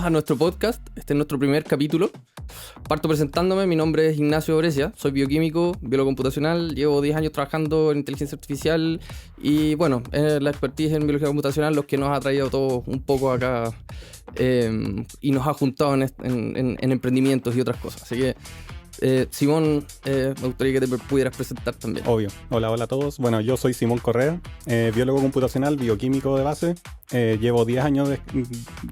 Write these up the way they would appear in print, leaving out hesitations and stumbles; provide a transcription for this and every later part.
a nuestro podcast. Este es nuestro primer capítulo. Parto presentándome, mi nombre es Ignacio Brescia, soy bioquímico, biólogo computacional, llevo 10 años trabajando en inteligencia artificial y bueno, la expertise en biología computacional los que nos ha traído todo un poco acá y nos ha juntado en emprendimientos y otras cosas. Así que Simón, me gustaría que te pudieras presentar también. Obvio. Hola a todos. Bueno, yo soy Simón Correa, biólogo computacional, bioquímico de base. Llevo 10 años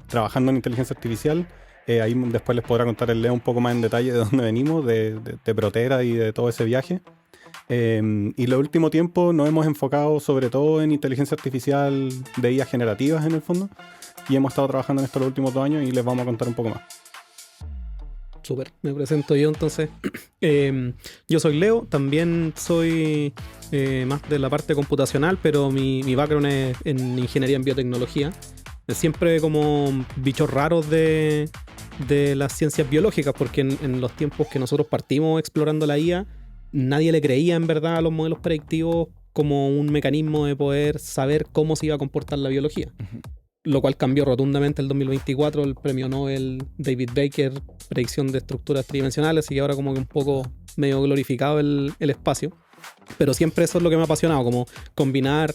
trabajando en inteligencia artificial. Ahí después les podrá contar el Leo un poco más en detalle de dónde venimos, de Protera y de todo ese viaje. Y lo último tiempo nos hemos enfocado sobre todo en inteligencia artificial de IA generativas en el fondo. Y hemos estado trabajando en esto los últimos 2 años y les vamos a contar un poco más. Súper, me presento yo entonces. Yo soy Leo, también soy más de la parte computacional, pero mi background es en ingeniería en biotecnología. Siempre como bichos raros de las ciencias biológicas, porque en los tiempos que nosotros partimos explorando la IA, nadie le creía en verdad a los modelos predictivos como un mecanismo de poder saber cómo se iba a comportar la biología. Uh-huh. Lo cual cambió rotundamente el 2024, el premio Nobel David Baker, predicción de estructuras tridimensionales, y ahora como que un poco medio glorificado el espacio. Pero siempre eso es lo que me ha apasionado, como combinar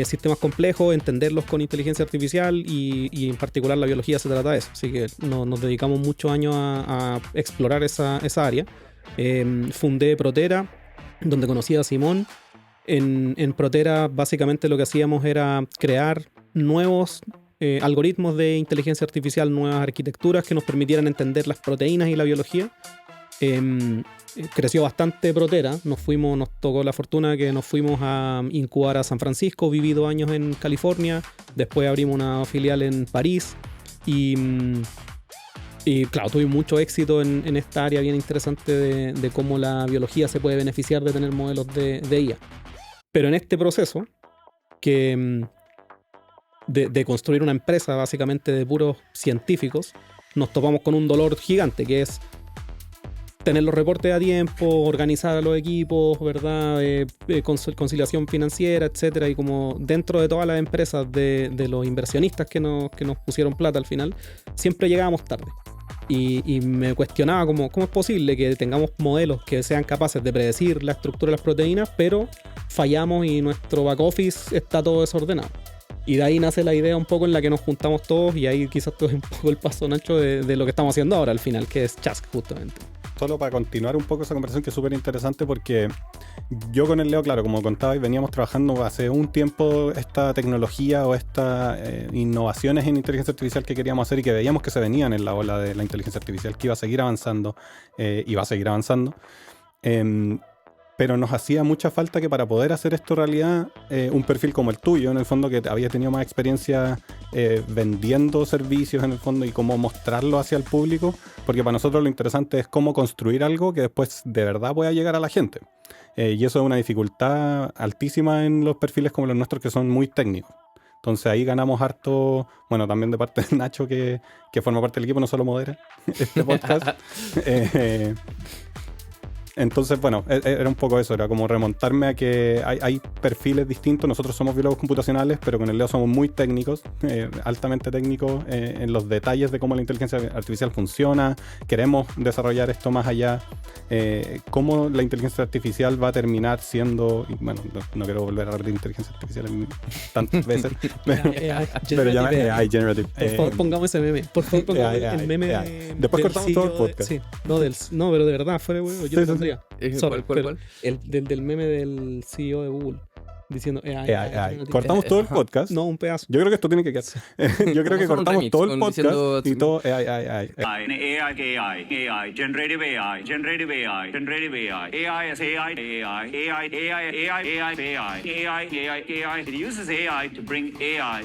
sistemas complejos, entenderlos con inteligencia artificial y en particular la biología se trata de eso. Así que nos dedicamos muchos años a explorar esa área. Fundé Protera, donde conocí a Simón. En Protera básicamente lo que hacíamos era crear nuevos algoritmos de inteligencia artificial, nuevas arquitecturas que nos permitieran entender las proteínas y la biología. Creció bastante Protera, nos tocó la fortuna que nos fuimos a incubar a San Francisco, viví 2 años en California, después abrimos una filial en París y claro, tuve mucho éxito en esta área bien interesante de cómo la biología se puede beneficiar de tener modelos de IA. Pero en este proceso de construir una empresa básicamente de puros científicos, nos topamos con un dolor gigante, que es tener los reportes a tiempo, organizar a los equipos, ¿verdad? Conciliación financiera, etcétera. Y como dentro de todas las empresas de los inversionistas que nos pusieron plata al final, siempre llegábamos tarde. Y me cuestionaba cómo es posible que tengamos modelos que sean capaces de predecir la estructura de las proteínas, pero fallamos y nuestro back office está todo desordenado. Y de ahí nace la idea un poco en la que nos juntamos todos, y ahí quizás todo es un poco el paso, Nacho, de lo que estamos haciendo ahora al final, que es Chask, justamente. Solo para continuar un poco esa conversación, que es súper interesante, porque yo con el Leo, claro, como contabais, veníamos trabajando hace un tiempo esta tecnología o estas innovaciones en inteligencia artificial que queríamos hacer y que veíamos que se venían en la ola de la inteligencia artificial, que iba a seguir avanzando y va a seguir avanzando. Pero nos hacía mucha falta que para poder hacer esto realidad, un perfil como el tuyo, en el fondo, que había tenido más experiencia vendiendo servicios, en el fondo, y cómo mostrarlo hacia el público, porque para nosotros lo interesante es cómo construir algo que después de verdad pueda llegar a la gente. Y eso es una dificultad altísima en los perfiles como los nuestros, que son muy técnicos. Entonces ahí ganamos harto, bueno, también de parte de Nacho, que forma parte del equipo, no solo modera este podcast. Entonces, bueno, era un poco eso, era como remontarme a que hay perfiles distintos. Nosotros somos biólogos computacionales, pero con el Leo somos muy técnicos, altamente técnicos en los detalles de cómo la inteligencia artificial funciona. Queremos desarrollar esto más allá, cómo la inteligencia artificial va a terminar siendo, y bueno, no quiero volver a repetir inteligencia artificial tantas veces, pero ya AI generative. Por favor, pongamos ese meme. Por favor, pongamos el meme. Después cortamos todo el podcast. Sí, no, pero de verdad, fuera de huevo. Yo sí. ¿Cuál? El del meme del CEO de Google diciendo AI. ¿Cortamos todo el podcast? No, un pedazo. Yo creo que esto tiene que quedar. Yo creo que cortamos todo el podcast y todo AI. Generative AI, generative AI, generative AI. AI is AI. It uses AI to bring AI.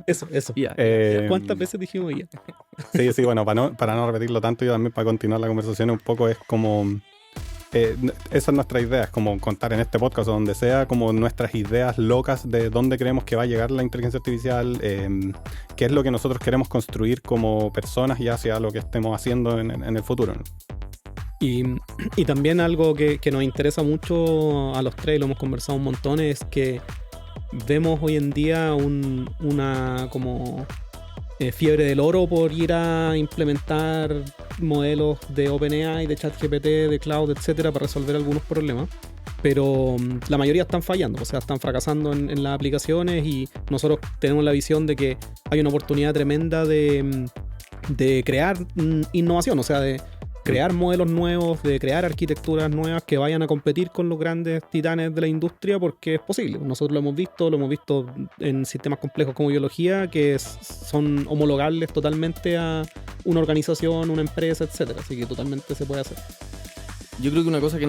Eso. ¿Cuántas veces dijimos ya? Sí, bueno, para no repetirlo tanto, y también para continuar la conversación un poco, es como esa es nuestra idea, es como contar en este podcast o donde sea, como nuestras ideas locas de dónde creemos que va a llegar la inteligencia artificial, qué es lo que nosotros queremos construir como personas y hacia lo que estemos haciendo en el futuro, ¿no? Y también algo que nos interesa mucho a los tres, lo hemos conversado un montón, es que vemos hoy en día una como fiebre del oro por ir a implementar modelos de OpenAI, de ChatGPT, de Cloud, etcétera, para resolver algunos problemas. Pero la mayoría están fallando, o sea, están fracasando en las aplicaciones, y nosotros tenemos la visión de que hay una oportunidad tremenda de crear innovación, o sea, de crear modelos nuevos, de crear arquitecturas nuevas que vayan a competir con los grandes titanes de la industria, porque es posible. Nosotros lo hemos visto en sistemas complejos como biología, que son homologables totalmente a una organización, una empresa, etcétera. Así que totalmente se puede hacer. Yo creo que una cosa que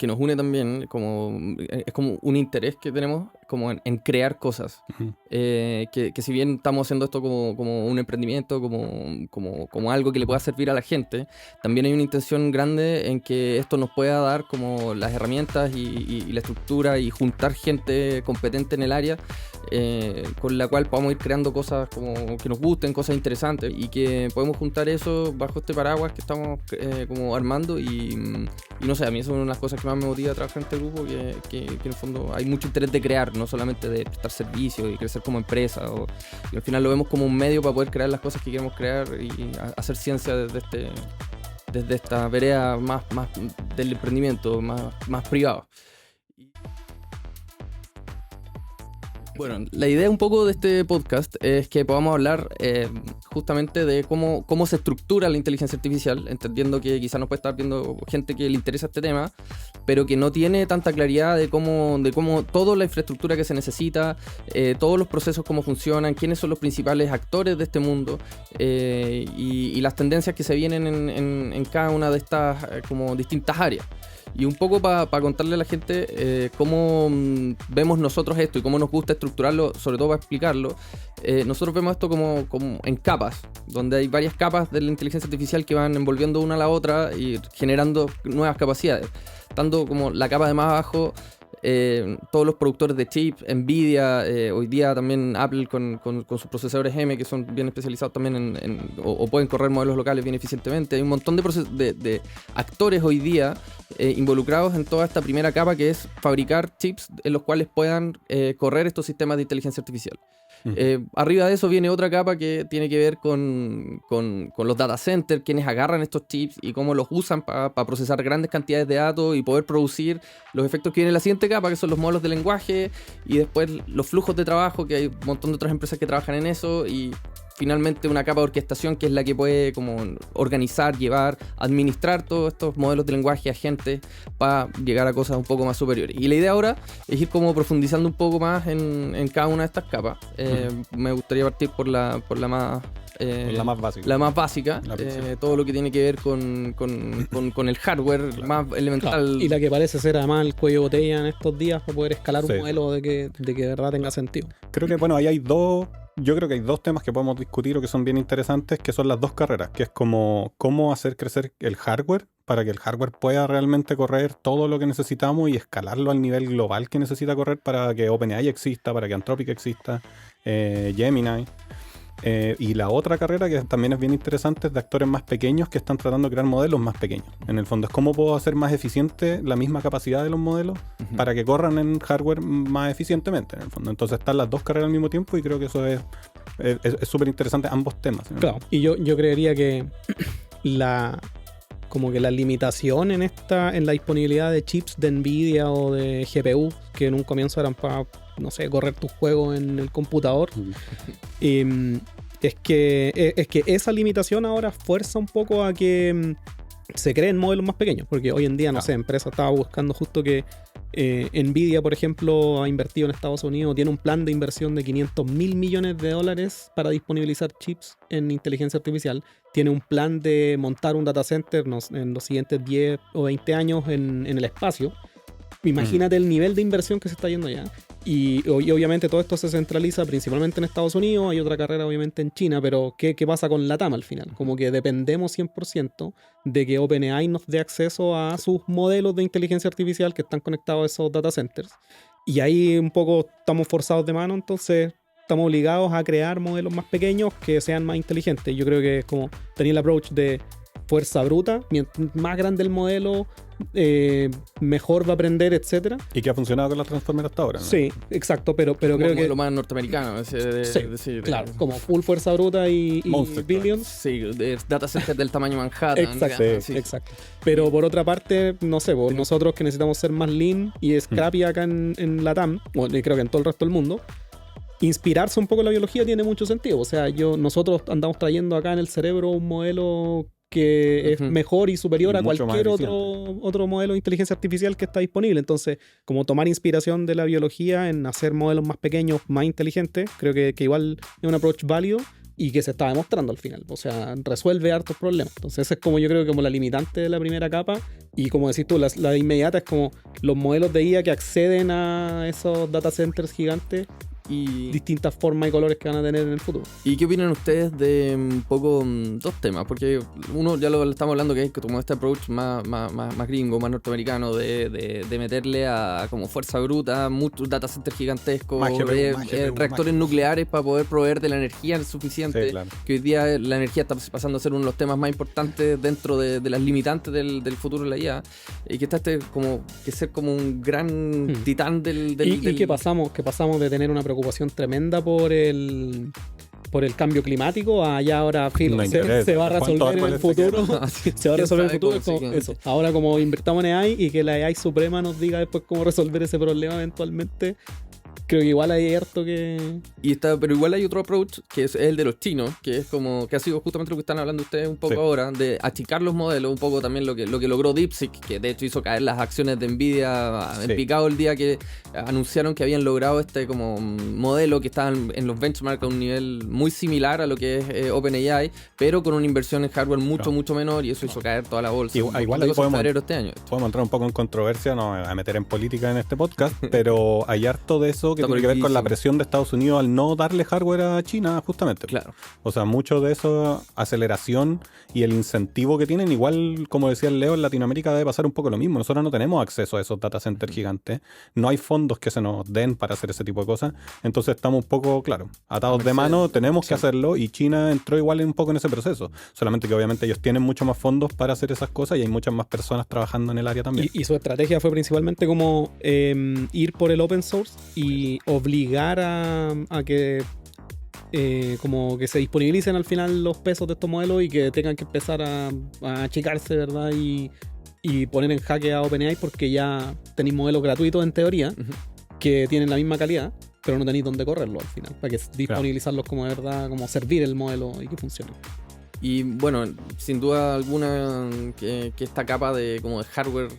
nos une también es como un interés que tenemos como en crear cosas. Ujú. Que si bien estamos haciendo esto como un emprendimiento, como algo que le pueda servir a la gente, también hay una intención grande en que esto nos pueda dar como las herramientas y la estructura, y juntar gente competente en el área, con la cual podamos ir creando cosas como que nos gusten, cosas interesantes, y que podemos juntar eso bajo este paraguas que estamos como armando. Y no sé, a mí eso es una de las cosas que más me motiva a trabajar en este grupo, que en el fondo hay mucho interés de crear, no solamente de prestar servicios y crecer como empresa, y al final lo vemos como un medio para poder crear las cosas que queremos crear y hacer ciencia desde esta vereda más del emprendimiento, más privado. Bueno, la idea un poco de este podcast es que podamos hablar justamente de cómo se estructura la inteligencia artificial, entendiendo que quizás nos puede estar viendo gente que le interesa este tema, pero que no tiene tanta claridad de cómo toda la infraestructura que se necesita, todos los procesos, cómo funcionan, quiénes son los principales actores de este mundo, y las tendencias que se vienen en cada una de estas como distintas áreas. Y un poco para contarle a la gente cómo vemos nosotros esto y cómo nos gusta estructurarlo, sobre todo para explicarlo. Nosotros vemos esto como en capas, donde hay varias capas de la inteligencia artificial que van envolviendo una a la otra y generando nuevas capacidades. Tanto como la capa de más abajo, todos los productores de chips, Nvidia, hoy día también Apple con sus procesadores M, que son bien especializados también o pueden correr modelos locales bien eficientemente. Hay un montón de actores hoy día involucrados en toda esta primera capa, que es fabricar chips en los cuales puedan correr estos sistemas de inteligencia artificial. Arriba de eso viene otra capa que tiene que ver con los data centers, quienes agarran estos chips y cómo los usan para procesar grandes cantidades de datos y poder producir los efectos que viene en la siguiente capa, que son los modelos de lenguaje, y después los flujos de trabajo, que hay un montón de otras empresas que trabajan en eso, y finalmente una capa de orquestación, que es la que puede como organizar, llevar, administrar todos estos modelos de lenguaje a gente para llegar a cosas un poco más superiores. Y la idea ahora es ir como profundizando un poco más en cada una de estas capas. Me gustaría partir por la más la más básica. La más básica, todo lo que tiene que ver con el hardware más elemental. Claro. Y la que parece ser además el cuello de botella en estos días para poder escalar un modelo de que de verdad tenga sentido. Creo que, bueno, ahí hay dos. Yo creo que hay dos temas que podemos discutir o que son bien interesantes, que son las dos carreras, que es como cómo hacer crecer el hardware para que el hardware pueda realmente correr todo lo que necesitamos y escalarlo al nivel global que necesita correr para que OpenAI exista, para que Anthropic exista, Gemini. Y la otra carrera que también es bien interesante es de actores más pequeños que están tratando de crear modelos más pequeños. En el fondo es cómo puedo hacer más eficiente la misma capacidad de los modelos para que corran en hardware más eficientemente, en el fondo. Entonces están las dos carreras al mismo tiempo, y creo que eso es súper interesante, ambos temas, ¿no? Claro, y yo creería que la limitación en la disponibilidad de chips de Nvidia o de GPU, que en un comienzo eran para, no sé, correr tus juegos en el computador, es que esa limitación ahora fuerza un poco a que se creen modelos más pequeños, porque hoy en día, no sé, empresa estaba buscando justo que Nvidia, por ejemplo, ha invertido en Estados Unidos, tiene un plan de inversión de $500 mil millones para disponibilizar chips en inteligencia artificial. Tiene un plan de montar un data center en los siguientes 10 o 20 años en el espacio. Imagínate el nivel de inversión que se está yendo allá. Y obviamente todo esto se centraliza principalmente en Estados Unidos. Hay otra carrera obviamente en China, pero ¿qué pasa con LATAM al final? Como que dependemos 100% de que OpenAI nos dé acceso a sus modelos de inteligencia artificial que están conectados a esos data centers. Y ahí un poco estamos forzados de mano, entonces estamos obligados a crear modelos más pequeños que sean más inteligentes. Yo creo que es como tenía el approach de fuerza bruta. Mientras más grande el modelo, mejor va a aprender, etcétera. Y que ha funcionado con los Transformers hasta ahora, ¿no? Sí, exacto, pero creo que... lo más norteamericano. Sí, claro, como full fuerza bruta y Monster Billions. Sí, de data centers del tamaño Manhattan. Exacto, Sí. exacto. Pero por otra parte, no sé, pues, nosotros que necesitamos ser más lean y scrappy acá en Latam, bueno, y creo que en todo el resto del mundo, inspirarse un poco en la biología tiene mucho sentido. O sea, nosotros andamos trayendo acá en el cerebro un modelo que es mejor y superior Y a mucho más cualquier otro modelo de inteligencia artificial que está disponible. Entonces, como tomar inspiración de la biología en hacer modelos más pequeños, más inteligentes, creo que igual es un approach válido y que se está demostrando al final. O sea, resuelve hartos problemas. Entonces, esa es como yo creo que como la limitante de la primera capa. Y como decís tú, la inmediata es como los modelos de IA que acceden a esos data centers gigantes y distintas formas y colores que van a tener en el futuro. ¿Y qué opinan ustedes de un poco dos temas? Porque uno ya lo estamos hablando, que es como este approach más gringo, más norteamericano, de meterle a como fuerza bruta, muchos data centers gigantescos, reactores nucleares para poder proveer de la energía suficiente. Sí, claro. Que hoy día la energía está pasando a ser uno de los temas más importantes dentro de las limitantes del futuro de la IA. Y que está como que ser como un gran titán del y que pasamos de tener una preocupación tremenda por el cambio climático a ya ahora se va a resolver en el futuro. Se va a resolver en el futuro como eso. Ahora como invertamos en AI y que la AI suprema nos diga después cómo resolver ese problema eventualmente, creo que igual hay harto que... Pero igual hay otro approach, que es el de los chinos, que es como, que ha sido justamente lo que están hablando ustedes un poco ahora, de achicar los modelos, un poco también lo que logró DeepSeek, que de hecho hizo caer las acciones de Nvidia en picado el día que anunciaron que habían logrado este como modelo que estaban en los benchmarks a un nivel muy similar a lo que es OpenAI, pero con una inversión en hardware mucho menor, y eso hizo caer toda la bolsa. Igual ahí podemos entrar un poco en controversia, no me voy a meter en política en este podcast, pero hay harto de eso que tiene que ver con la presión de Estados Unidos al no darle hardware a China, justamente. Claro. O sea, mucho de eso, aceleración y el incentivo que tienen, igual, como decía el Leo, en Latinoamérica debe pasar un poco lo mismo. Nosotros no tenemos acceso a esos data centers gigantes. No hay fondos que se nos den para hacer ese tipo de cosas. Entonces estamos un poco, claro, atados de mano, tenemos que hacerlo, y China entró igual un poco en ese proceso. Solamente que obviamente ellos tienen mucho más fondos para hacer esas cosas y hay muchas más personas trabajando en el área también. Y su estrategia fue principalmente como ir por el open source y obligar a que como que se disponibilicen al final los pesos de estos modelos y que tengan que empezar a achicarse, ¿verdad? Y poner en jaque a OpenAI, porque ya tenéis modelos gratuitos en teoría que tienen la misma calidad, pero no tenéis dónde correrlo al final, para que disponibilizarlos como de verdad, como servir el modelo y que funcione. Y bueno, sin duda alguna que esta capa de hardware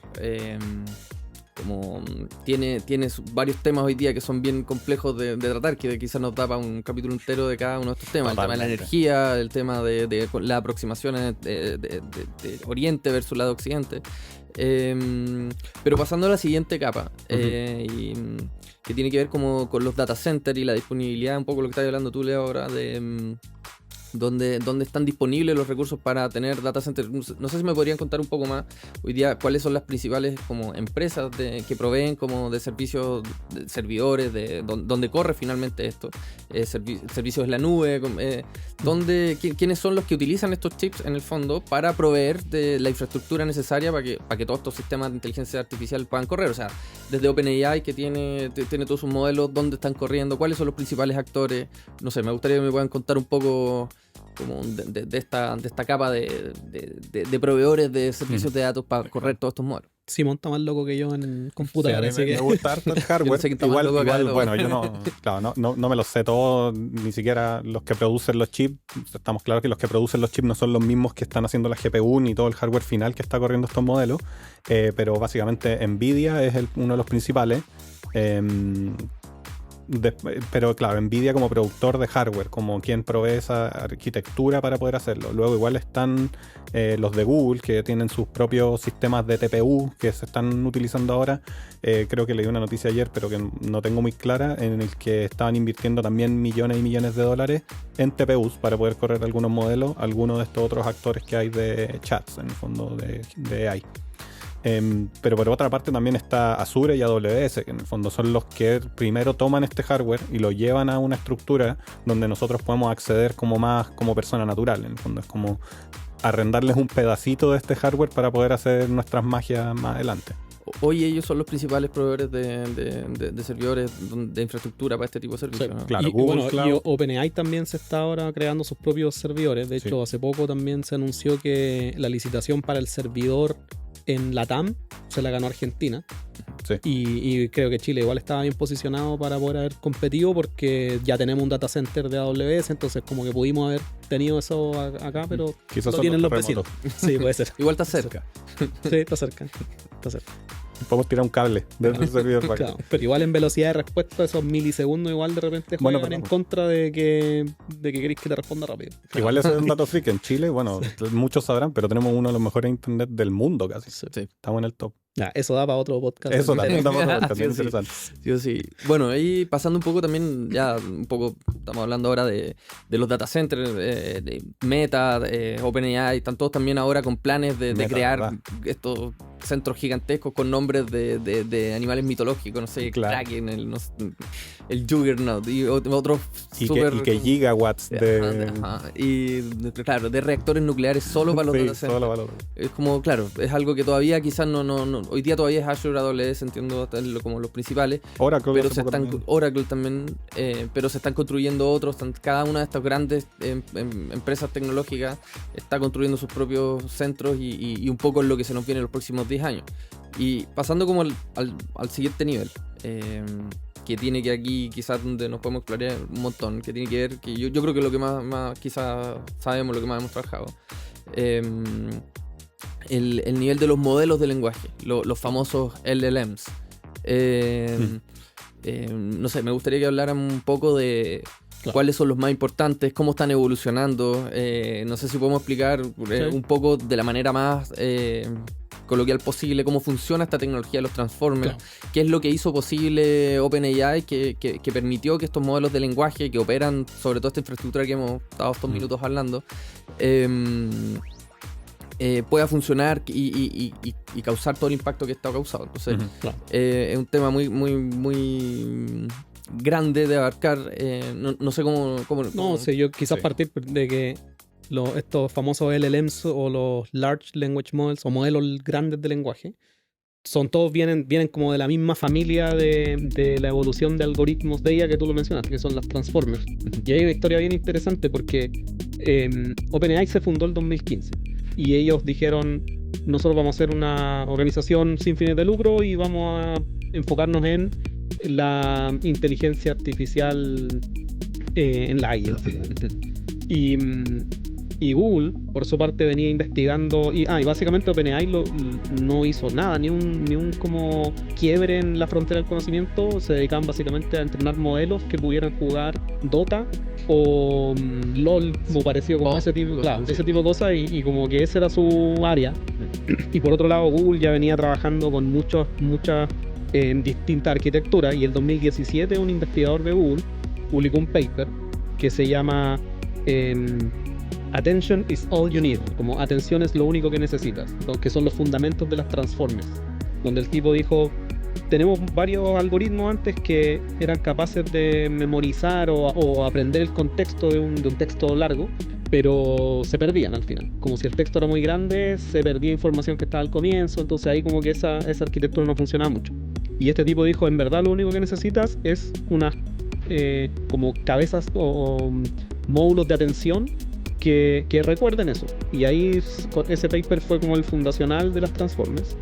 como tiene varios temas hoy día que son bien complejos de tratar, que quizás nos da para un capítulo entero de cada uno de estos temas. Totalmente. El tema de la energía, el tema de las aproximaciones de Oriente versus la de Occidente. Pero pasando a la siguiente capa, que tiene que ver como con los data centers y la disponibilidad, un poco lo que estás hablando tú, Leo, ahora de... ¿Dónde están disponibles los recursos para tener data centers? No sé si me podrían contar un poco más hoy día cuáles son las principales como empresas que proveen como de servicios, de servidores, de dónde corre finalmente esto, servicios en la nube, quiénes son los que utilizan estos chips en el fondo para proveer de la infraestructura necesaria para que todos estos sistemas de inteligencia artificial puedan correr. O sea, desde OpenAI, que tiene todos sus modelos, dónde están corriendo, cuáles son los principales actores. No sé, me gustaría que me puedan contar un poco como de esta capa de proveedores de servicios de datos para correr todos estos modelos. Simón está más loco que yo en computadores. Sí, me gusta harto el hardware. igual bueno, yo no me los sé todos, ni siquiera los que producen los chips. Estamos claros que los que producen los chips no son los mismos que están haciendo la GPU ni todo el hardware final que está corriendo estos modelos, pero básicamente Nvidia es uno de los principales. Pero claro, Nvidia como productor de hardware, como quien provee esa arquitectura para poder hacerlo. Luego igual están los de Google, que tienen sus propios sistemas de TPU que se están utilizando ahora. Creo que leí una noticia ayer, pero que no tengo muy clara, en el que estaban invirtiendo también millones y millones de dólares en TPUs para poder correr algunos modelos, algunos de estos otros actores que hay de chats, en el fondo de AI. Pero por otra parte también está Azure y AWS, que en el fondo son los que primero toman este hardware y lo llevan a una estructura donde nosotros podemos acceder como persona natural. En el fondo es como arrendarles un pedacito de este hardware para poder hacer nuestras magias más adelante. Hoy ellos son los principales proveedores de servidores, de infraestructura para este tipo de servicios, Sí. ¿no? Claro, y, Google bueno, Cloud. y OpenAI también se está ahora creando sus propios servidores. De hecho, hace poco también se anunció que la licitación para el servidor en LATAM se la ganó Argentina. Sí. Y creo que Chile igual estaba bien posicionado para poder haber competido porque ya tenemos un data center de AWS, entonces como que pudimos haber tenido eso acá, pero Quizás lo son tienen los terremotos. vecinos. Sí, puede ser. Igual está cerca. Sí, está cerca. Está cerca. Podemos tirar un cable desde el servidor para acá. Claro, pero igual en velocidad de respuesta, esos milisegundos igual de repente Bueno, juegan pero- en contra de que queréis que te responda rápido. Igual eso es un dato freak. En Chile, bueno, muchos sabrán, pero tenemos uno de los mejores internet del mundo casi. Sí. Estamos en el top. Ya, eso da para otro podcast. Eso también entero. estamos Sí, también sí. interesante. Sí o sí. Bueno, ahí pasando un poco también, ya un poco, estamos hablando ahora de los data centers, de Meta, OpenAI, están todos también ahora con planes de Meta, crear ¿verdad? estos centros gigantescos con nombres de animales mitológicos, no sé, Claro. Kraken, el Juggernaut y otros Y super... que gigawatts de... Ajá, y claro, de reactores nucleares solo para los Sí, data centers. solo para los- Es como, claro, es algo que todavía quizás no, hoy día todavía es Azure, AWS, entiendo como los principales, Oracle, pero hace se poco están, también. Oracle también, pero se están construyendo otros, cada una de estas grandes empresas tecnológicas está construyendo sus propios centros y un poco es lo que se nos viene en los próximos 10 años. Y pasando como al siguiente nivel, que tiene que aquí quizás donde nos podemos explorar un montón, que tiene que ver, que yo creo que lo que más quizás sabemos, lo que más hemos trabajado, el nivel de los modelos de lenguaje, los famosos LLMs. No sé, me gustaría que hablaran un poco de cuáles son los más importantes, cómo están evolucionando. No sé si podemos explicar un poco de la manera más coloquial posible cómo funciona esta tecnología de los transformers, qué es lo que hizo posible OpenAI que permitió que estos modelos de lenguaje que operan sobre toda esta infraestructura que hemos estado estos minutos hablando pueda funcionar y causar todo el impacto que está causado. Entonces, es un tema muy grande de abarcar. No sé cómo No, sé, yo quizás Sí. partir de que estos famosos LLMs o los Large Language Models o modelos grandes de lenguaje son todos vienen como de la misma familia de la evolución de algoritmos de ella que tú lo mencionaste, que son las Transformers. Y hay una historia bien interesante porque OpenAI se fundó el 2015 y ellos dijeron, nosotros vamos a ser una organización sin fines de lucro y vamos a enfocarnos en la inteligencia artificial en la IA. Y Google, por su parte, venía investigando y básicamente OpenAI no hizo nada, ni un como quiebre en la frontera del conocimiento. Se dedicaban básicamente a entrenar modelos que pudieran jugar Dota o LOL, como parecido como ese tipo de cosas, y como que esa era su área. Y por otro lado, Google ya venía trabajando con muchas distintas arquitecturas, y el 2017 un investigador de Google publicó un paper que se llama Attention is all you need, como atención es lo único que necesitas, que son los fundamentos de las Transformers, donde el tipo dijo, tenemos varios algoritmos antes que eran capaces de memorizar o aprender el contexto de un texto largo, pero se perdían al final, como si el texto era muy grande, se perdía información que estaba al comienzo, entonces ahí como que esa arquitectura no funcionaba mucho. Y este tipo dijo, en verdad lo único que necesitas es unas como cabezas o módulos de atención que recuerden eso. Y ahí ese paper fue como el fundacional de las Transformers.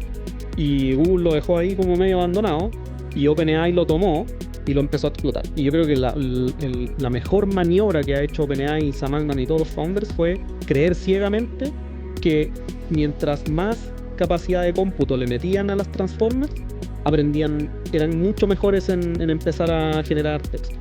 Y Google lo dejó ahí como medio abandonado. Y OpenAI lo tomó y lo empezó a explotar. Y yo creo que la mejor maniobra que ha hecho OpenAI, Sam Altman y todos los founders fue creer ciegamente que mientras más capacidad de cómputo le metían a las Transformers, eran mucho mejores en empezar a generar texto.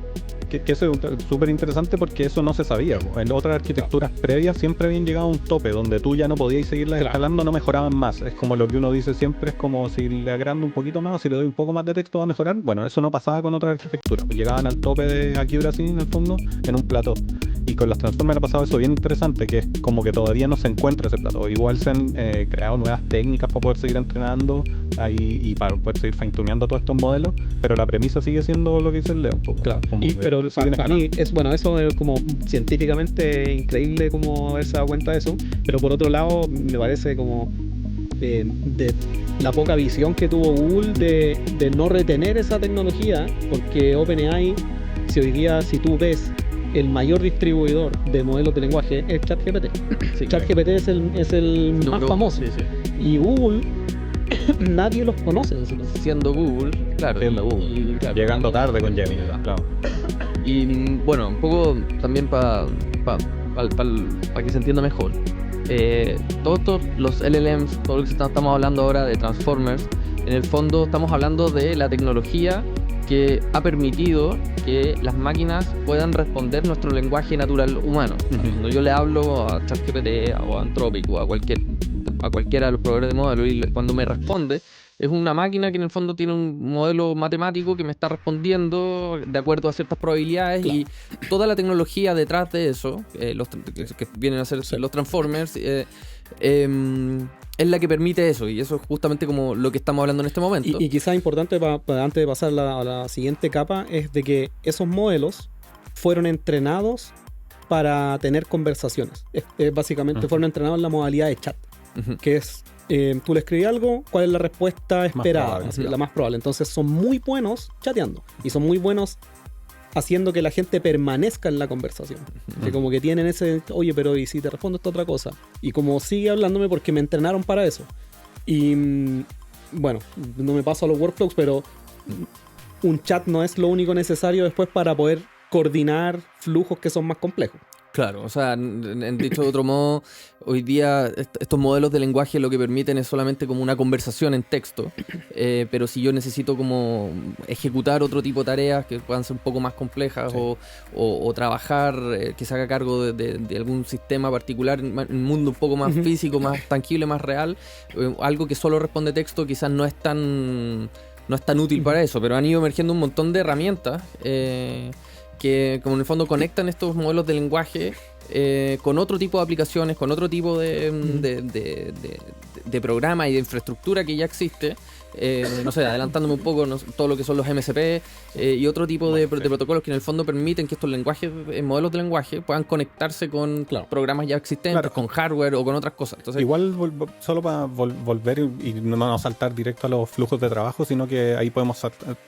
Que eso es súper interesante porque eso no se sabía. En otras arquitecturas previas siempre habían llegado a un tope donde tú ya no podías seguirlas escalando, no mejoraban más. Es como lo que uno dice siempre, es como si le agrando un poquito más o si le doy un poco más de texto va a mejorar. Bueno, eso no pasaba con otras arquitecturas. Llegaban al tope de accuracy en el fondo en un plató. Y con los Transformers ha pasado eso bien interesante, que es como que todavía no se encuentra ese plato. Igual se han creado nuevas técnicas para poder seguir entrenando y para poder seguir fine-tuneando todos estos modelos, pero la premisa sigue siendo lo que dice el Leo. Claro. Pero para mí es bueno, eso es como científicamente increíble como haberse dado cuenta de eso, pero por otro lado me parece como de la poca visión que tuvo Google de no retener esa tecnología, porque OpenAI, si tú ves el mayor distribuidor de modelos de lenguaje es ChatGPT. Sí, ChatGPT es el más famoso. Sí, sí. Y Google, nadie los conoce. Siendo Google, claro. Siendo Google. Y, claro, Llegando tarde con Gemini, claro. Y bueno, un poco también para que se entienda mejor. Todos los LLMs, todo lo que estamos hablando ahora de Transformers, en el fondo estamos hablando de la tecnología que ha permitido que las máquinas puedan responder nuestro lenguaje natural humano. Cuando yo le hablo a ChatGPT o a Anthropic o a cualquiera de los proveedores de modelos y cuando me responde, es una máquina que en el fondo tiene un modelo matemático que me está respondiendo de acuerdo a ciertas probabilidades, y toda la tecnología detrás de eso, que vienen a ser los Transformers, es la que permite eso, y eso es justamente como lo que estamos hablando en este momento. Y quizás importante antes de pasar a la siguiente capa es de que esos modelos fueron entrenados para tener conversaciones. Básicamente fueron entrenados en la modalidad de chat, que es tú le escribes algo, ¿cuál es la respuesta esperada? La más probable. Entonces son muy buenos chateando y son muy buenos haciendo que la gente permanezca en la conversación. Que como que tienen ese, oye, pero ¿y si te respondo esta otra cosa? Y como sigue hablándome porque me entrenaron para eso. Y bueno, no me paso a los workflows, pero un chat no es lo único necesario después para poder coordinar flujos que son más complejos. Claro, o sea, dicho de otro modo, hoy día estos modelos de lenguaje lo que permiten es solamente como una conversación en texto, pero si yo necesito como ejecutar otro tipo de tareas que puedan ser un poco más complejas, o trabajar, que se haga cargo de algún sistema particular en un mundo un poco más físico, más tangible, más real, algo que solo responde texto quizás no es tan útil para eso, pero han ido emergiendo un montón de herramientas que como en el fondo conectan estos modelos de lenguaje con otro tipo de aplicaciones, con otro tipo de programa y de infraestructura que ya existe. No sé, adelantándome un poco, todo lo que son los MCP y otro tipo de protocolos que en el fondo permiten que estos lenguajes, modelos de lenguaje, puedan conectarse con programas ya existentes, con hardware o con otras cosas. Entonces, igual, solo para volver y no saltar directo a los flujos de trabajo, sino que ahí podemos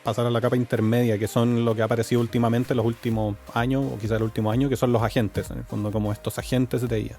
pasar a la capa intermedia, que son lo que ha aparecido últimamente, los últimos años, o quizás el último año, que son los agentes, en el fondo, como estos agentes de IA.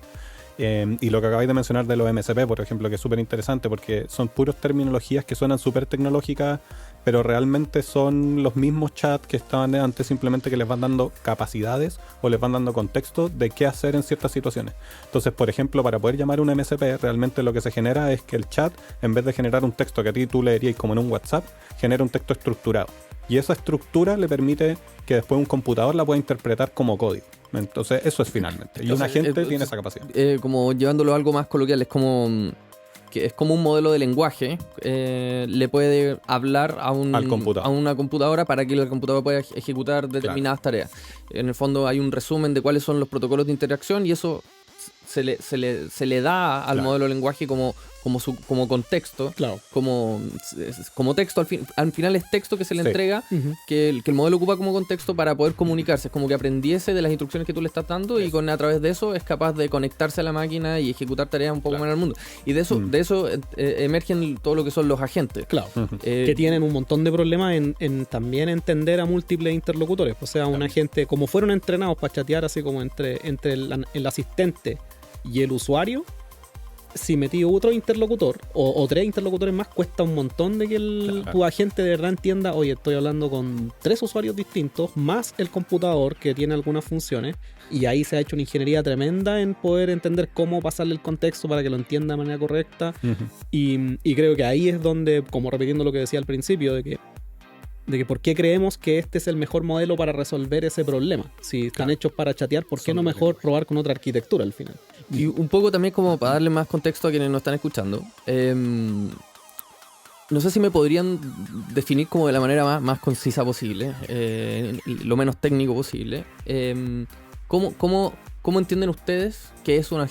Y lo que acabáis de mencionar de los MCP, por ejemplo, que es súper interesante porque son puros terminologías que suenan súper tecnológicas, pero realmente son los mismos chats que estaban antes, simplemente que les van dando capacidades o les van dando contexto de qué hacer en ciertas situaciones. Entonces, por ejemplo, para poder llamar un MCP, realmente lo que se genera es que el chat, en vez de generar un texto que a ti tú leerías como en un WhatsApp, genera un texto estructurado. Y esa estructura le permite que después un computador la pueda interpretar como código. Entonces, eso es finalmente. Y un agente tiene esa capacidad. Como llevándolo a algo más coloquial, es como un modelo de lenguaje. Le puede hablar a una computadora para que la computadora pueda ejecutar determinadas tareas. En el fondo hay un resumen de cuáles son los protocolos de interacción, y eso se le da al modelo de lenguaje como contexto, como texto, al final es texto que se le entrega, que el modelo ocupa como contexto para poder comunicarse. Es como que aprendiese de las instrucciones que tú le estás dando, y a través de eso es capaz de conectarse a la máquina y ejecutar tareas un poco más en el mundo. Y de eso emergen todo lo que son los agentes. Que tienen un montón de problemas en también entender a múltiples interlocutores. O sea, un agente, como fueron entrenados para chatear así como entre el asistente y el usuario, si metí otro interlocutor o tres interlocutores más, cuesta un montón de que tu agente de verdad entienda, oye, estoy hablando con 3 usuarios distintos, más el computador que tiene algunas funciones, y ahí se ha hecho una ingeniería tremenda en poder entender cómo pasarle el contexto para que lo entienda de manera correcta. Y creo que ahí es donde, como repitiendo lo que decía al principio, de que por qué creemos que este es el mejor modelo para resolver ese problema. Si están hechos para chatear, ¿por qué no mejor probar con otra arquitectura al final? Y un poco también como para darle más contexto a quienes nos están escuchando. No sé si me podrían definir como de la manera más concisa posible, lo menos técnico posible. ¿Cómo entienden ustedes qué es un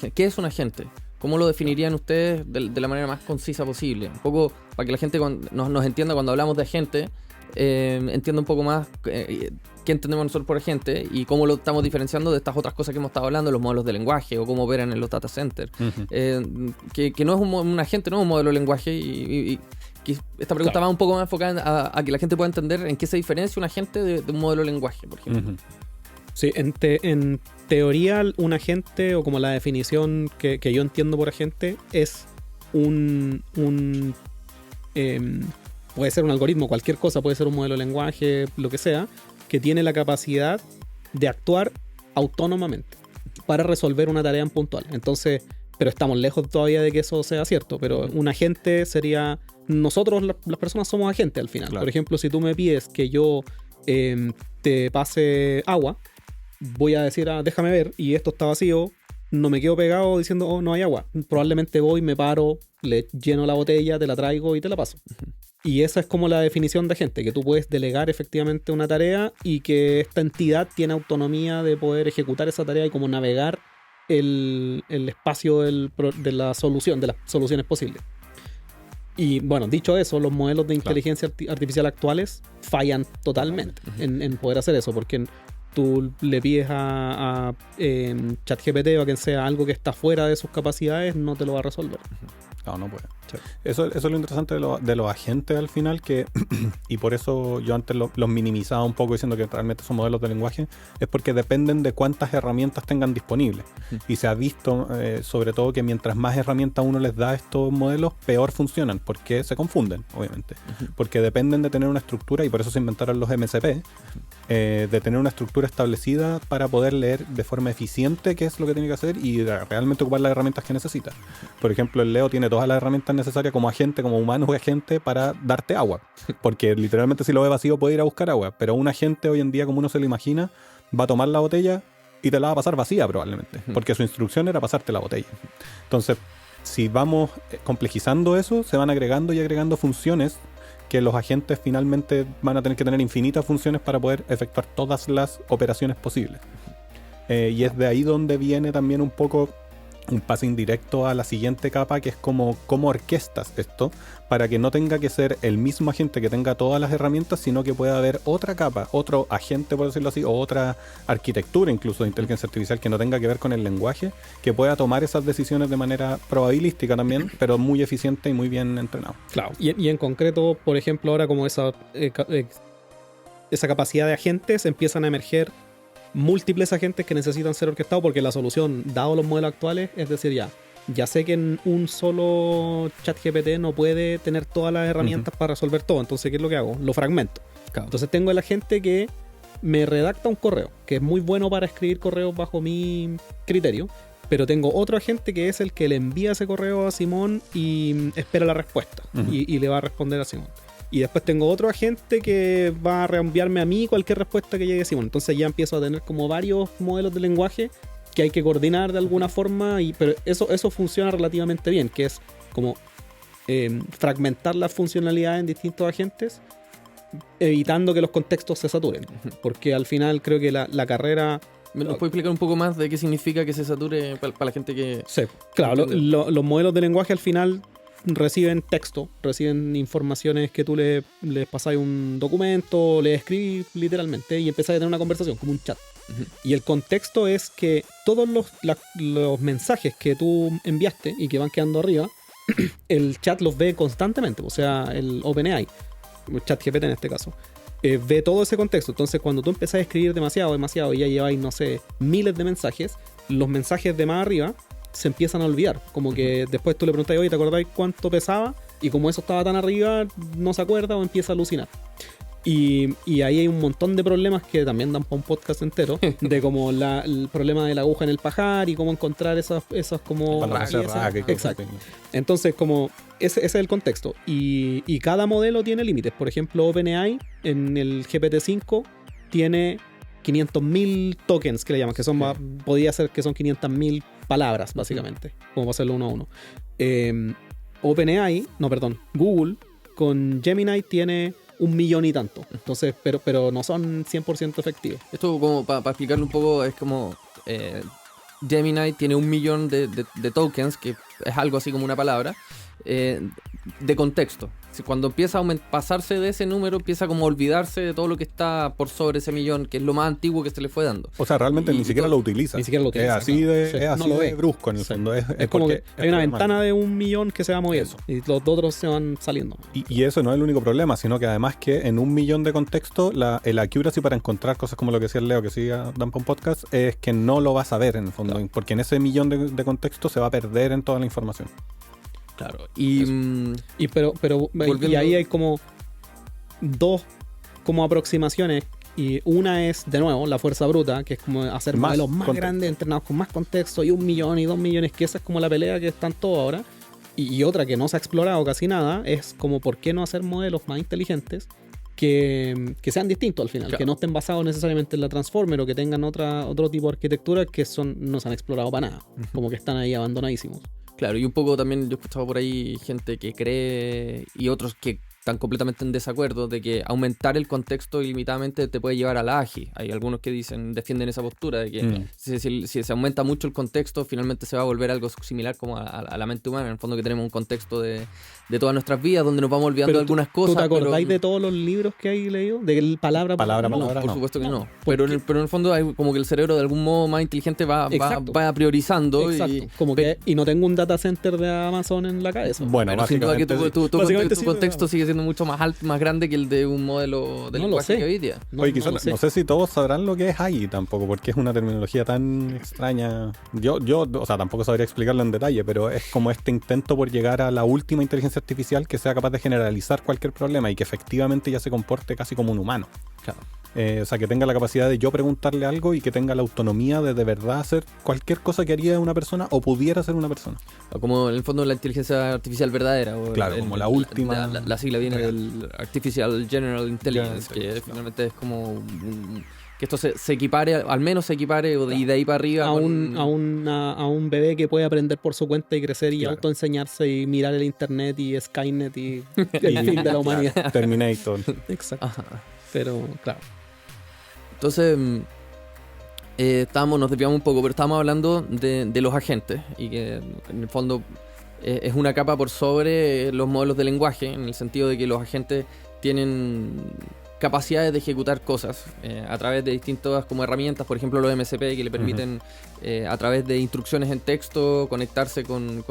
agente? ¿Cómo lo definirían ustedes de la manera más concisa posible? Un poco para que la gente nos entienda cuando hablamos de agente, entienda un poco más qué entendemos nosotros por agente y cómo lo estamos diferenciando de estas otras cosas que hemos estado hablando, los modelos de lenguaje o cómo operan en los data centers. Que no es un agente, no es un modelo de lenguaje y que esta pregunta va un poco más enfocada a que la gente pueda entender en qué se diferencia un agente de un modelo de lenguaje, por ejemplo. Sí, en teoría un agente, o como la definición que yo entiendo por agente, es puede ser un algoritmo, cualquier cosa, puede ser un modelo de lenguaje, lo que sea, que tiene la capacidad de actuar autónomamente para resolver una tarea en puntual. Entonces, pero estamos lejos todavía de que eso sea cierto, pero un agente sería... Nosotros, las personas, somos agentes al final. Claro. Por ejemplo, si tú me pides que yo te pase agua, voy a decir, déjame ver, y esto está vacío, no me quedo pegado diciendo, oh, no hay agua. Probablemente voy, me paro, le lleno la botella, te la traigo y te la paso. Y esa es como la definición de agente, que tú puedes delegar efectivamente una tarea y que esta entidad tiene autonomía de poder ejecutar esa tarea y como navegar el espacio de la solución, de las soluciones posibles. Y bueno, dicho eso, los modelos de inteligencia artificial actuales fallan totalmente en poder hacer eso, porque tú le pides a ChatGPT o a quien sea algo que está fuera de sus capacidades, no te lo va a resolver. No puede. Sí. Eso es lo interesante de los agentes al final, que y por eso yo antes los minimizaba un poco diciendo que realmente son modelos de lenguaje, es porque dependen de cuántas herramientas tengan disponibles. Y se ha visto sobre todo que mientras más herramientas uno les da a estos modelos, peor funcionan, porque se confunden, obviamente. Porque dependen de tener una estructura, y por eso se inventaron los MCP, de tener una estructura establecida para poder leer de forma eficiente qué es lo que tiene que hacer y realmente ocupar las herramientas que necesita. Por ejemplo, el Leo tiene todas las herramientas necesarias como agente, como humano agente, para darte agua, porque literalmente si lo ve vacío puede ir a buscar agua, pero un agente hoy en día, como uno se lo imagina, va a tomar la botella y te la va a pasar vacía probablemente, porque su instrucción era pasarte la botella. Entonces, si vamos complejizando eso, se van agregando y agregando funciones que los agentes finalmente van a tener que tener infinitas funciones para poder efectuar todas las operaciones posibles. Y es de ahí donde viene también un poco un paso indirecto a la siguiente capa, que es cómo orquestas esto para que no tenga que ser el mismo agente que tenga todas las herramientas, sino que pueda haber otra capa, otro agente, por decirlo así, o otra arquitectura incluso de inteligencia artificial que no tenga que ver con el lenguaje, que pueda tomar esas decisiones de manera probabilística también, pero muy eficiente y muy bien entrenado. Claro. Y en concreto, por ejemplo, ahora como esa capacidad de agentes, empiezan a emerger múltiples agentes que necesitan ser orquestados, porque la solución, dado los modelos actuales, es decir, ya sé que en un solo ChatGPT no puede tener todas las herramientas para resolver todo. Entonces, ¿qué es lo que hago? Lo fragmento. Claro. Entonces tengo el agente que me redacta un correo, que es muy bueno para escribir correos bajo mi criterio, pero tengo otro agente que es el que le envía ese correo a Simón y espera la respuesta y le va a responder a Simón. Y después tengo otro agente que va a reenviarme a mí cualquier respuesta que llegue a Simón. Entonces ya empiezo a tener como varios modelos de lenguaje que hay que coordinar de alguna forma, pero eso funciona relativamente bien, que es como fragmentar las funcionalidades en distintos agentes, evitando que los contextos se saturen. Porque al final creo que la carrera... ¿Nos puede explicar un poco más de qué significa que se sature para la gente que... Sí, claro, los modelos de lenguaje al final reciben texto, reciben informaciones que tú les pasáis un documento, le escribís literalmente y empezáis a tener una conversación, como un chat. Y el contexto es que todos los mensajes que tú enviaste y que van quedando arriba, el chat los ve constantemente, o sea, el OpenAI, el ChatGPT en este caso, ve todo ese contexto. Entonces, cuando tú empezás a escribir demasiado y ya lleváis, no sé, miles de mensajes, los mensajes de más arriba se empiezan a olvidar. Como que después tú le preguntas, oye, ¿te acordáis cuánto pesaba? Y como eso estaba tan arriba, no se acuerda o empieza a alucinar. Y ahí hay un montón de problemas que también dan para un podcast entero, de como el problema de la aguja en el pajar y cómo encontrar esas como... Exacto. Entonces, como ese es el contexto. Y cada modelo tiene límites. Por ejemplo, OpenAI en el GPT-5 tiene 500.000 tokens, que le llaman, que son podría ser que son 500.000 palabras, básicamente, como para hacerlo uno a uno. Google con Gemini tiene 1 millón y tanto. Entonces, pero no son 100% efectivos. Esto, como para explicarlo un poco, es como Gemini tiene 1 millón de tokens, que es algo así como una palabra, de contexto. Cuando empieza a pasarse de ese número, empieza como a olvidarse de todo lo que está por sobre ese millón, que es lo más antiguo que se le fue dando. O sea, realmente ni siquiera lo utiliza. Ni siquiera lo utiliza. Es así de, Sí, es así no lo de ve. brusco en el Sí. fondo. Es como porque que hay una es ventana de 1 millón que se va moviendo Eso. y los otros se van saliendo. Y eso no es el único problema, sino que además que en 1 millón de contextos, el accuracy para encontrar cosas como lo que decía el Leo, que siga Dampon Podcast, es que no lo vas a ver en el fondo, porque en ese millón de contextos se va a perder en toda la información. Claro. Y Y ahí hay como 2 como aproximaciones. Y una es, de nuevo, la fuerza bruta, que es como hacer Más modelos más contexto. grandes, entrenados con más contexto, y 1 millón y 2 millones, que esa es como la pelea que están todos ahora. Y otra que no se ha explorado casi nada, es como por qué no hacer modelos más inteligentes que sean distintos al final, Claro. que no estén basados necesariamente en la Transformer o que tengan otro tipo de arquitectura que no se han explorado para nada, como que están ahí abandonadísimos. claro, y un poco también yo he escuchado por ahí gente que cree y otros que están completamente en desacuerdo de que aumentar el contexto ilimitadamente te puede llevar a la AGI. Hay algunos que defienden esa postura de que si se aumenta mucho el contexto, finalmente se va a volver algo similar como a la mente humana. En el fondo que tenemos un contexto de todas nuestras vidas donde nos vamos olvidando de algunas cosas. ¿Tú te acordáis pero- de todos los libros que hay leído? De palabra por Palabra, palabra. No, palabra, por no. supuesto que no. ¿Por Pero en el fondo hay como que el cerebro de algún modo más inteligente va Exacto. priorizando. Exacto. Y, Como que, y no tengo un data center de Amazon en la cabeza. Bueno, Bueno, sin duda que básicamente sí. Básicamente tu sí, contexto pero- sigue siendo mucho más alto, más grande que el de un modelo de No lo lenguaje sé. que hoy día. No, Oye, no quizás lo sé. no sé si todos sabrán lo que es AGI tampoco, porque es una terminología tan extraña. Yo, o sea, tampoco sabría explicarlo en detalle, pero es como este intento por llegar a la última inteligencia artificial que sea capaz de generalizar cualquier problema y que efectivamente ya se comporte casi como un humano. Claro. O sea, que tenga la capacidad de yo preguntarle algo y que tenga la autonomía de verdad hacer cualquier cosa que haría una persona o pudiera hacer una persona. Como en el fondo la inteligencia artificial verdadera. O Claro, como la última. La sigla viene del Artificial General Intelligence, que Intelligence, finalmente es como que esto se equipare, al menos se equipare, y de ahí para arriba. a un bebé que puede aprender por su cuenta y crecer y Claro. autoenseñarse y mirar el internet y Skynet y el fin de la humanidad. Terminator. Exacto. Ajá. Pero, claro. Entonces, nos desviamos un poco, pero estábamos hablando de los agentes y que en el fondo es una capa por sobre los modelos de lenguaje, en el sentido de que los agentes tienen capacidades de ejecutar cosas a través de distintas como herramientas, por ejemplo los MCP que le permiten a través de instrucciones en texto conectarse con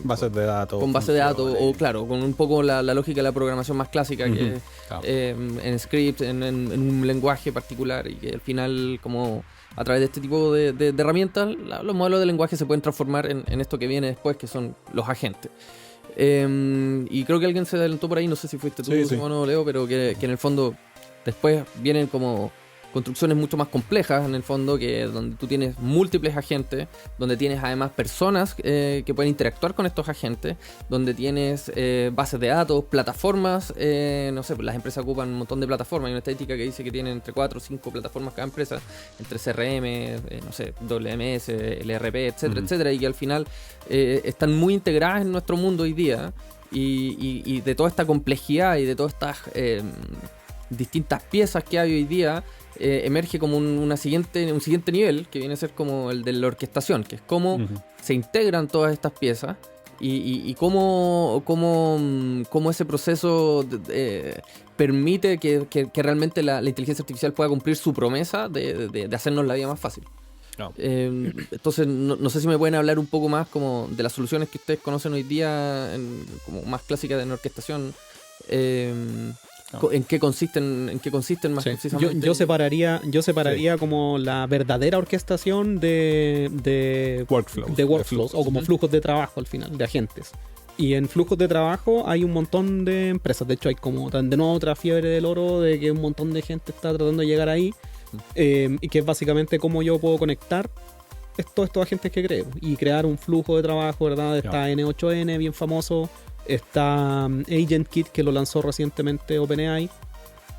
Bases de datos. con base de datos funciones. o claro, con un poco la lógica de la programación más clásica que Claro. en script, en un lenguaje particular y que al final como a través de este tipo de herramientas los modelos de lenguaje se pueden transformar en esto que viene después que son los agentes. Y creo que alguien se adelantó por ahí, no sé si fuiste tú, Sí, sí. Simón o Leo, pero que en el fondo después vienen como construcciones mucho más complejas en el fondo, que donde tú tienes múltiples agentes, donde tienes además personas que pueden interactuar con estos agentes, donde tienes bases de datos, plataformas, no sé, pues las empresas ocupan un montón de plataformas, hay una estadística que dice que tienen entre 4 o 5 plataformas cada empresa, entre CRM, no sé, WMS, LRP, etcétera, etcétera, y que al final están muy integradas en nuestro mundo hoy día, y de toda esta complejidad y de todas estas distintas piezas que hay hoy día, emerge como un siguiente nivel, que viene a ser como el de la orquestación, que es cómo se integran todas estas piezas y cómo ese proceso permite que realmente la inteligencia artificial pueda cumplir su promesa de hacernos la vida más fácil. No. Entonces, no sé si me pueden hablar un poco más como de las soluciones que ustedes conocen hoy día, como más clásicas en orquestación. ¿En qué consisten más Sí. precisamente? Yo separaría como la verdadera orquestación de workflows o como flujos de trabajo al final, de agentes. Y en flujos de trabajo hay un montón de empresas. De hecho, hay como de nuevo otra fiebre del oro de que un montón de gente está tratando de llegar ahí. Y que es básicamente cómo yo puedo conectar todos estos agentes que creo y crear un flujo de trabajo, ¿verdad? Está N8N, bien famoso. Está AgentKit, que lo lanzó recientemente OpenAI.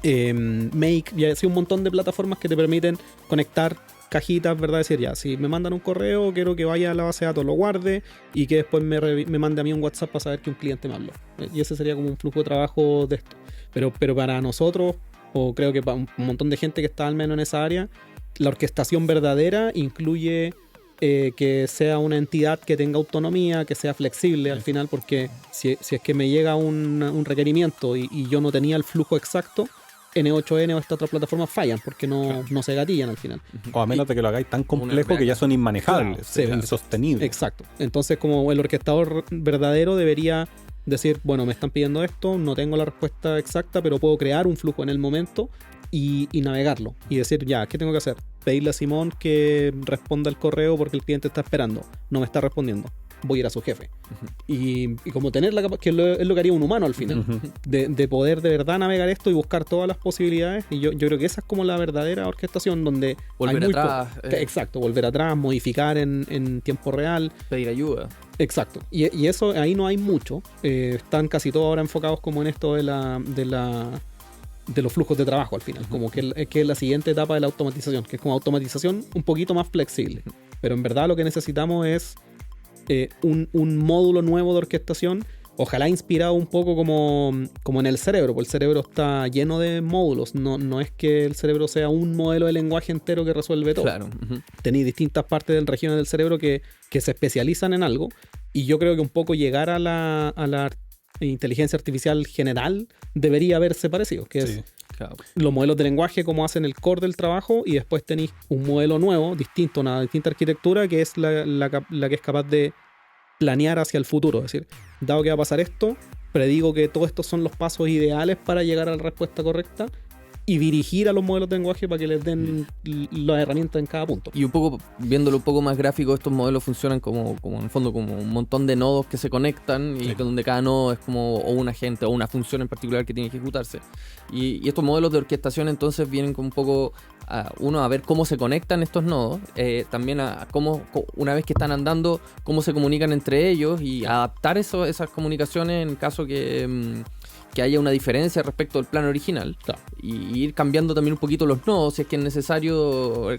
Make, y así un montón de plataformas que te permiten conectar cajitas, ¿verdad? Decir, ya, si me mandan un correo, quiero que vaya a la base de datos, lo guarde y que después me mande a mí un WhatsApp para saber que un cliente me habló. Y ese sería como un flujo de trabajo de esto. Pero para nosotros, o creo que para un montón de gente que está al menos en esa área, la orquestación verdadera incluye que sea una entidad que tenga autonomía, que sea flexible al final, porque si es que me llega un requerimiento y yo no tenía el flujo exacto, N8N o estas otras plataformas fallan porque no se gatillan al final. O a menos de que lo hagáis tan complejo que ya son inmanejables, insostenibles. Exacto. Entonces, como el orquestador verdadero debería decir, bueno, me están pidiendo esto, no tengo la respuesta exacta, pero puedo crear un flujo en el momento y navegarlo. Y decir, ya, ¿qué tengo que hacer? Pedirle a Simón que responda el correo porque el cliente está esperando. No me está respondiendo. Voy a ir a su jefe. Y como tener la capacidad, que es lo que haría un humano al final, de poder de verdad navegar esto y buscar todas las posibilidades. Y yo creo que esa es como la verdadera orquestación, donde volver atrás. Exacto, volver atrás, modificar en tiempo real. Pedir ayuda. Exacto. Y eso ahí no hay mucho. Están casi todos ahora enfocados como en esto de los flujos de trabajo al final, como que es la siguiente etapa de la automatización, que es como automatización un poquito más flexible. Pero en verdad lo que necesitamos es un módulo nuevo de orquestación, ojalá inspirado un poco como en el cerebro, porque el cerebro está lleno de módulos, no es que el cerebro sea un modelo de lenguaje entero que resuelve todo. Claro. Tenéis distintas partes de regiones del cerebro que se especializan en algo, y yo creo que un poco llegar a la inteligencia artificial general debería haberse parecido, que es los modelos de lenguaje como hacen el core del trabajo, y después tenéis un modelo nuevo, distinto, una distinta arquitectura que es la que es capaz de planear hacia el futuro. Es decir, dado que va a pasar esto, predigo que todos estos son los pasos ideales para llegar a la respuesta correcta y dirigir a los modelos de lenguaje para que les den las herramientas en cada punto. Y un poco, viéndolo un poco más gráfico, estos modelos funcionan como en el fondo como un montón de nodos que se conectan y donde cada nodo es como o un agente o una función en particular que tiene que ejecutarse. Y estos modelos de orquestación entonces vienen con un poco a ver cómo se conectan estos nodos, también a cómo, una vez que están andando, cómo se comunican entre ellos y adaptar esas comunicaciones en caso que haya una diferencia respecto al plan original, y ir cambiando también un poquito los nodos si es que es necesario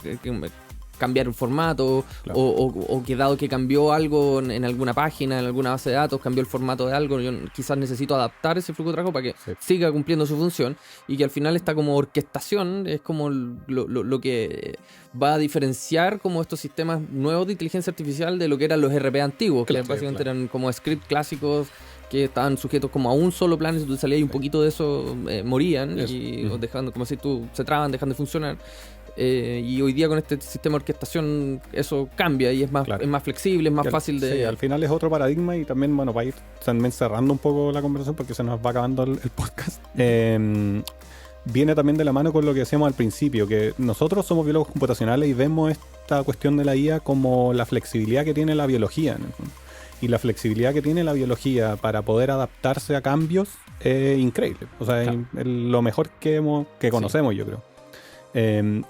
cambiar el formato, o que dado que cambió algo en alguna página, en alguna base de datos, cambió el formato de algo, yo quizás necesito adaptar ese flujo de trabajo para que siga cumpliendo su función, y que al final esta como orquestación es como lo que va a diferenciar como estos sistemas nuevos de inteligencia artificial de lo que eran los RP antiguos, que básicamente eran como scripts clásicos que estaban sujetos como a un solo plan, y si tú salías y un poquito de eso morían y dejando, como si tú se traban, dejan de funcionar. Y hoy día con este sistema de orquestación eso cambia y es más flexible, es más fácil de... Sí, al final es otro paradigma, y también, bueno, para ir también cerrando un poco la conversación porque se nos va acabando el podcast, viene también de la mano con lo que decíamos al principio, que nosotros somos biólogos computacionales y vemos esta cuestión de la IA como la flexibilidad que tiene la biología, ¿no? Y la flexibilidad que tiene la biología para poder adaptarse a cambios es increíble. O sea, es lo mejor que conocemos, yo creo.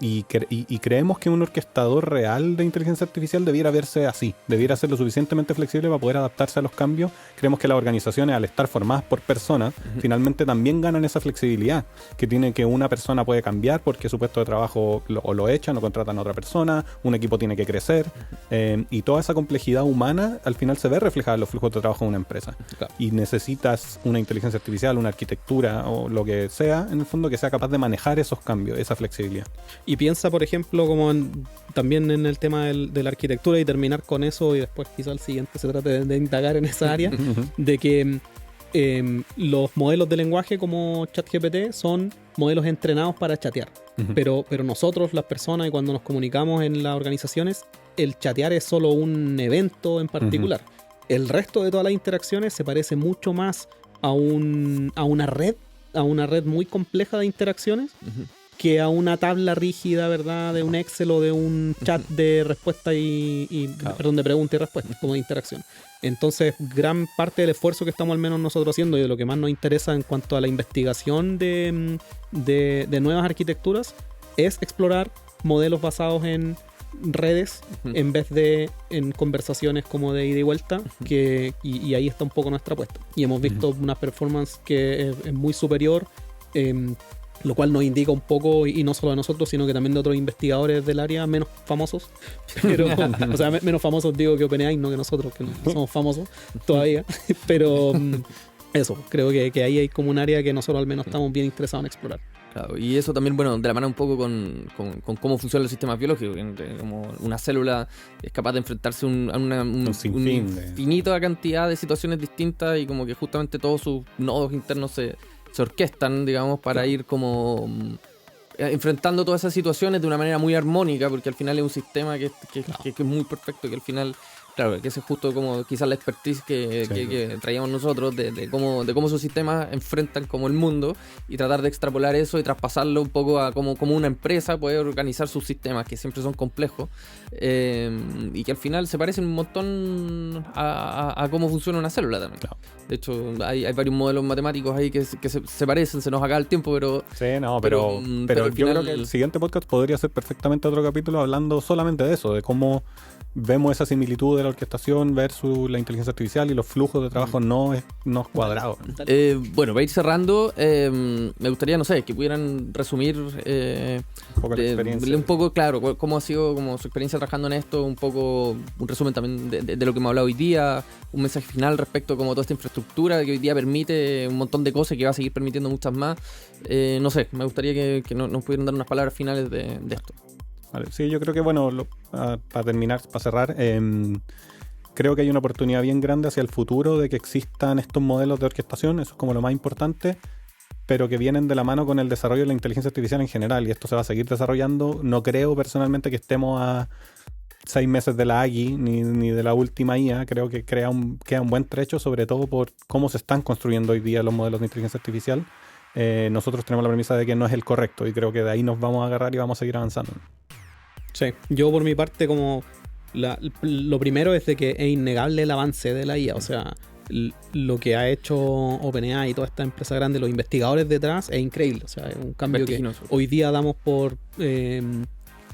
Y creemos que un orquestador real de inteligencia artificial debiera verse así, debiera ser lo suficientemente flexible para poder adaptarse a los cambios. Creemos que las organizaciones, al estar formadas por personas, finalmente también ganan esa flexibilidad que tiene, que una persona puede cambiar porque su puesto de trabajo lo echan o contratan a otra persona, un equipo tiene que crecer, y toda esa complejidad humana al final se ve reflejada en los flujos de trabajo de una empresa. Y necesitas una inteligencia artificial, una arquitectura o lo que sea, en el fondo, que sea capaz de manejar esos cambios, esa flexibilidad. Y piensa, por ejemplo, como también en el tema de la arquitectura, y terminar con eso, y después quizá el siguiente se trate de indagar en esa área, de que los modelos de lenguaje como ChatGPT son modelos entrenados para chatear. Pero nosotros, las personas, y cuando nos comunicamos en las organizaciones, el chatear es solo un evento en particular. El resto de todas las interacciones se parece mucho más a una red muy compleja de interacciones, que a una tabla rígida, ¿verdad? De un Excel o de un chat de respuesta perdón, de pregunta y respuesta, como de interacción. Entonces, gran parte del esfuerzo que estamos al menos nosotros haciendo, y de lo que más nos interesa en cuanto a la investigación de nuevas arquitecturas, es explorar modelos basados en redes en vez de en conversaciones como de ida y vuelta, y ahí está un poco nuestra apuesta. Y hemos visto una performance que es muy superior, lo cual nos indica un poco, y no solo de nosotros, sino que también de otros investigadores del área menos famosos, pero, o sea, menos famosos digo que OpenAI, no que nosotros, que no somos famosos todavía, pero eso, creo que ahí hay como un área que nosotros al menos estamos bien interesados en explorar. Claro, y eso también, bueno, de la mano un poco con cómo funcionan los sistemas biológicos. Como una célula es capaz de enfrentarse a una infinita cantidad de situaciones distintas y como que justamente todos sus nodos internos se orquestan, digamos, para ir como enfrentando todas esas situaciones de una manera muy armónica, porque al final es un sistema que es muy perfecto, que al final... Claro, que ese es justo como quizás la expertise que traíamos nosotros de cómo esos sistemas enfrentan como el mundo y tratar de extrapolar eso y traspasarlo un poco a como una empresa puede organizar sus sistemas, que siempre son complejos y que al final se parecen un montón a cómo funciona una célula también. Claro. De hecho, hay varios modelos matemáticos ahí que se parecen, se nos acaba el tiempo, pero... Sí, no, pero yo creo que el siguiente podcast podría ser perfectamente otro capítulo hablando solamente de eso, de cómo vemos esa similitud de la orquestación versus la inteligencia artificial y los flujos de trabajo no cuadrados. Bueno, para ir cerrando, me gustaría, no sé, que pudieran resumir un poco la experiencia. Un poco, claro, cómo ha sido como su experiencia trabajando en esto, un poco un resumen también de lo que hemos hablado hoy día, un mensaje final respecto como a toda esta infraestructura que hoy día permite un montón de cosas y que va a seguir permitiendo muchas más. No sé, me gustaría que nos pudieran dar unas palabras finales de esto. Vale, sí, yo creo que, bueno, para terminar, para cerrar, creo que hay una oportunidad bien grande hacia el futuro de que existan estos modelos de orquestación, eso es como lo más importante, pero que vienen de la mano con el desarrollo de la inteligencia artificial en general, y esto se va a seguir desarrollando. No creo personalmente que estemos a 6 meses de la AGI ni de la última IA. Creo que queda un buen trecho, sobre todo por cómo se están construyendo hoy día los modelos de inteligencia artificial. Nosotros tenemos la premisa de que no es el correcto, y creo que de ahí nos vamos a agarrar y vamos a seguir avanzando. Sí, yo por mi parte como lo primero es de que es innegable el avance de la IA, o sea, lo que ha hecho OpenAI y toda esta empresa grande, los investigadores detrás, es increíble, o sea, es un cambio que hoy día damos por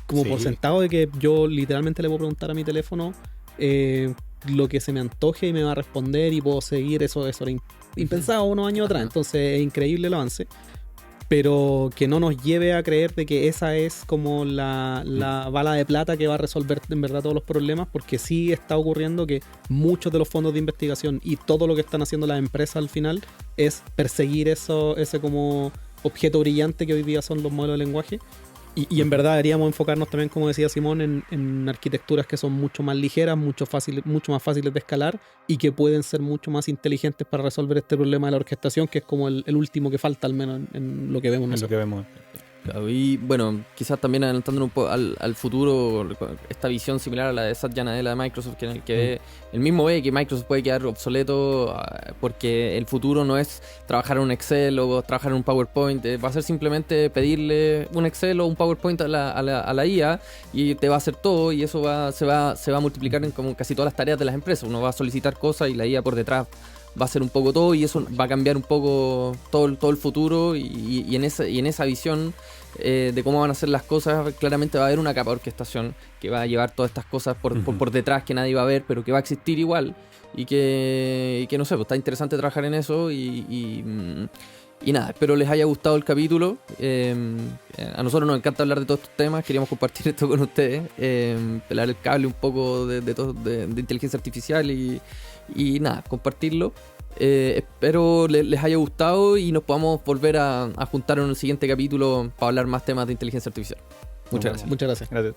por sentado, de que yo literalmente le puedo preguntar a mi teléfono lo que se me antoje y me va a responder y puedo seguir. Eso era impensado unos años atrás, entonces es increíble el avance. Pero que no nos lleve a creer de que esa es como la bala de plata que va a resolver en verdad todos los problemas, porque sí está ocurriendo que muchos de los fondos de investigación y todo lo que están haciendo las empresas al final es perseguir ese como objeto brillante que hoy día son los modelos de lenguaje. Y en verdad deberíamos enfocarnos también, como decía Simón, en arquitecturas que son mucho más ligeras, mucho más fáciles de escalar y que pueden ser mucho más inteligentes para resolver este problema de la orquestación, que es como el último que falta, al menos en lo que vemos nosotros. Claro, y bueno, quizás también adelantándonos un poco al futuro, esta visión similar a la de Satya Nadella de Microsoft, que en el que el mismo ve que Microsoft puede quedar obsoleto porque el futuro no es trabajar en un Excel o trabajar en un PowerPoint, va a ser simplemente pedirle un Excel o un PowerPoint a la IA y te va a hacer todo, y eso se va a multiplicar en como casi todas las tareas de las empresas. Uno va a solicitar cosas y la IA por detrás va a hacer un poco todo, y eso va a cambiar un poco todo el futuro, y en esa visión de cómo van a ser las cosas, claramente va a haber una capa de orquestación que va a llevar todas estas cosas por detrás que nadie va a ver, pero que va a existir igual, y que no sé, pues está interesante trabajar en eso, y nada, espero les haya gustado el capítulo. A nosotros nos encanta hablar de todos estos temas, queríamos compartir esto con ustedes, pelar el cable un poco de inteligencia artificial y nada, compartirlo. Espero les haya gustado y nos podamos volver a juntar en el siguiente capítulo para hablar más temas de inteligencia artificial. Muchas gracias. Muchas gracias.